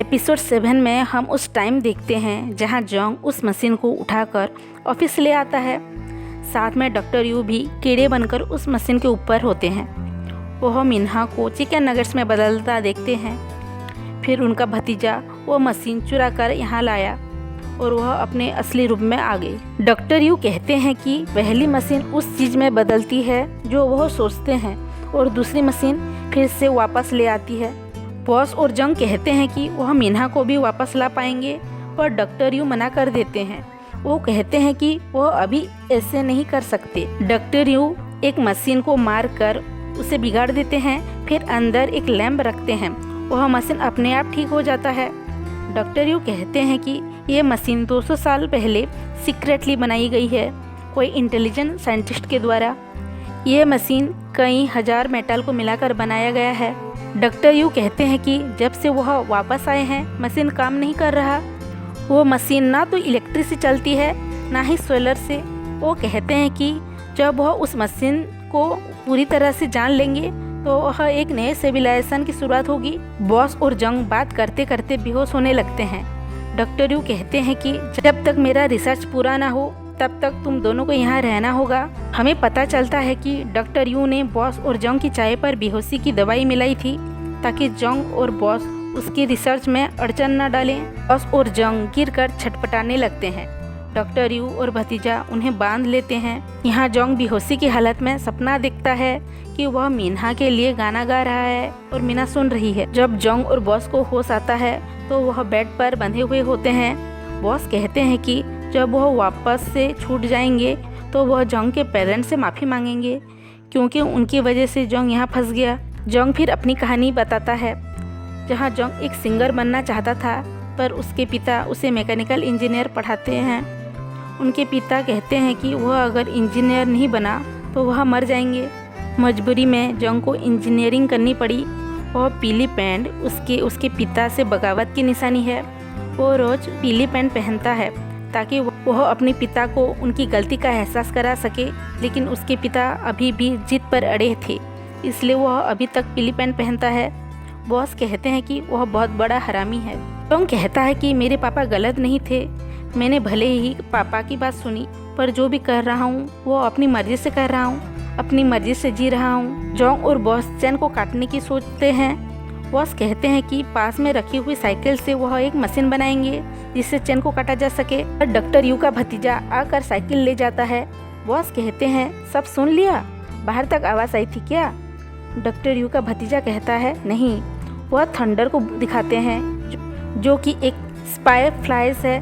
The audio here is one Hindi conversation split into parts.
एपिसोड 7 में हम उस टाइम देखते हैं जहां जोंग उस मशीन को उठाकर ऑफिस ले आता है। साथ में डॉक्टर यू भी कीड़े बनकर उस मशीन के ऊपर होते हैं। वह मिन्हा को चिकन नगेट्स में बदलता देखते हैं। फिर उनका भतीजा वो मशीन चुरा कर यहाँ लाया और वह अपने असली रूप में आ गई। डॉक्टर यू कहते हैं कि पहली मशीन उस चीज़ में बदलती है जो वह सोचते हैं और दूसरी मशीन फिर से वापस ले आती है। बॉस और जंग कहते हैं कि वह मिन्हा को भी वापस ला पाएंगे, पर डॉक्टर यू मना कर देते हैं। वो कहते हैं कि वह अभी ऐसे नहीं कर सकते। डॉक्टर यू एक मशीन को मार कर उसे बिगाड़ देते हैं, फिर अंदर एक लैंप रखते हैं। वह मशीन अपने आप ठीक हो जाता है। डॉक्टर यू कहते हैं कि ये मशीन 200 साल पहले सीक्रेटली बनाई गई है, कोई इंटेलिजेंट साइंटिस्ट के द्वारा। ये मशीन कई हजार मेटल को मिलाकर बनाया गया है। डॉक्टर यू कहते हैं कि जब से वह वापस आए हैं मशीन काम नहीं कर रहा। वो मशीन ना तो इलेक्ट्रिक से चलती है ना ही सोलर से। वो कहते हैं कि जब वह उस मशीन को पूरी तरह से जान लेंगे तो वह एक नए सिविलाइजेशन की शुरुआत होगी। बॉस और जंग बात करते करते बेहोश होने लगते हैं। डॉक्टर यू कहते हैं कि जब तक मेरा रिसर्च पूरा ना हो तब तक तुम दोनों को यहाँ रहना होगा। हमें पता चलता है कि डॉक्टर यू ने बॉस और जंग की चाय पर बेहोशी की दवाई मिलाई थी ताकि जंग और बॉस उसकी रिसर्च में अड़चन न डालें। बॉस और जंग गिरकर छटपटाने लगते हैं। डॉक्टर यू और भतीजा उन्हें बांध लेते हैं। यहाँ जंग बेहोशी की हालत में सपना देखता है कि वह मिन्हा के लिए गाना गा रहा है और मीना सुन रही है। जब जंग और बॉस को होश आता है तो वह बेड पर बंधे हुए होते हैं। बॉस कहते हैं कि जब वह वापस से छूट जाएंगे तो वह जंग के पेरेंट्स से माफ़ी मांगेंगे क्योंकि उनकी वजह से जंग यहाँ फंस गया। जंग फिर अपनी कहानी बताता है जहाँ जंग एक सिंगर बनना चाहता था, पर उसके पिता उसे मैकेनिकल इंजीनियर पढ़ाते हैं। उनके पिता कहते हैं कि वह अगर इंजीनियर नहीं बना तो वह मर जाएंगे। मजबूरी में जंग को इंजीनियरिंग करनी पड़ी। वह पीली पैंट उसके पिता से बगावत की निशानी है। वो रोज़ पीली पैंट पहनता है ताकि वह अपने पिता को उनकी गलती का एहसास करा सके, लेकिन उसके पिता अभी भी जिद पर अड़े थे, इसलिए वह अभी तक पीली पैंट पहनता है। बॉस कहते हैं कि वह बहुत बड़ा हरामी है। जंग कहता है कि मेरे पापा गलत नहीं थे, मैंने भले ही पापा की बात सुनी, पर जो भी कर रहा हूँ वो अपनी मर्जी से कर रहा हूँ, अपनी मर्जी से जी रहा हूँ। जंग और बॉस चैन को काटने की सोचते हैं। बॉस कहते हैं कि पास में रखी हुई साइकिल से वह एक मशीन बनाएंगे जिससे चैन को काटा जा सके। डॉक्टर यू का भतीजा आकर साइकिल ले जाता है। बॉस कहते हैं सब सुन लिया, बाहर तक आवाज़ आई थी क्या? डॉक्टर यू का भतीजा कहता है नहीं। वह थंडर को दिखाते हैं जो कि एक स्पाई फ्लाइज है।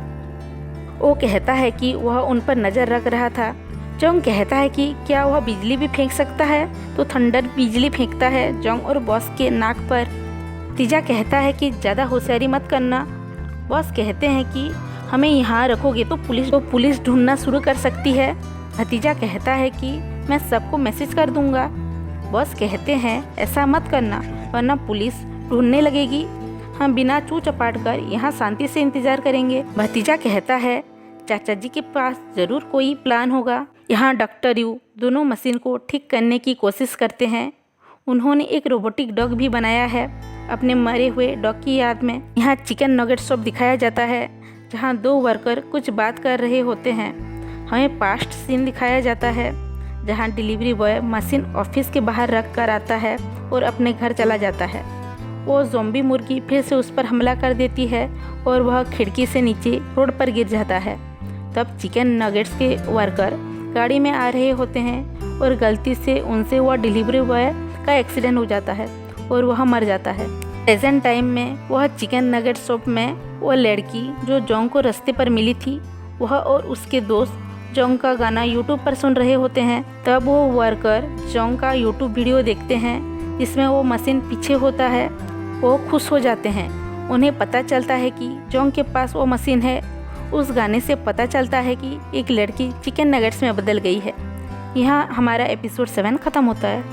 वो कहता है कि वह उन पर नज़र रख रहा था। जंग कहता है कि क्या वह बिजली भी फेंक सकता है? तो थंडर बिजली फेंकता है जंग और बॉस के नाक पर। भतीजा कहता है कि ज़्यादा होशियारी मत करना। बॉस कहते हैं कि हमें यहाँ रखोगे तो पुलिस ढूंढना शुरू कर सकती है। भतीजा कहता है कि मैं सबको मैसेज कर दूंगा। बॉस कहते हैं ऐसा मत करना वरना पुलिस ढूंढने लगेगी। हम बिना चू चपाट कर यहाँ शांति से इंतजार करेंगे। भतीजा कहता है चाचा जी के पास ज़रूर कोई प्लान होगा। यहाँ डॉक्टर यू दोनों मशीन को ठीक करने की कोशिश करते हैं। उन्होंने एक रोबोटिक डॉग भी बनाया है अपने मरे हुए डॉग की याद में। यहाँ चिकन नगेट शॉप दिखाया जाता है जहाँ दो वर्कर कुछ बात कर रहे होते हैं। हमें पास्ट सीन दिखाया जाता है जहाँ डिलीवरी बॉय मशीन ऑफिस के बाहर रख कर आता है और अपने घर चला जाता है। वो ज़ॉम्बी मुर्गी फिर से उस पर हमला कर देती है और वह खिड़की से नीचे रोड पर गिर जाता है। तब चिकन नगेट्स के वर्कर गाड़ी में आ रहे होते हैं और गलती से उनसे वह डिलीवरी बॉय का एक्सीडेंट हो जाता है और वह मर जाता है। प्रेजेंट टाइम में वह चिकन नगेट शॉप में वो लड़की जो जोंग को रास्ते पर मिली थी, वह और उसके दोस्त जोंग का गाना यूट्यूब पर सुन रहे होते हैं। तब वो वर्कर जोंग का यूट्यूब वीडियो देखते हैं जिसमें वो मशीन पीछे होता है। वो खुश हो जाते हैं। उन्हें पता चलता है कि जोंग के पास वो मशीन है। उस गाने से पता चलता है कि एक लड़की चिकन नगेट्स में बदल गई है। यहाँ हमारा एपिसोड 7 ख़त्म होता है।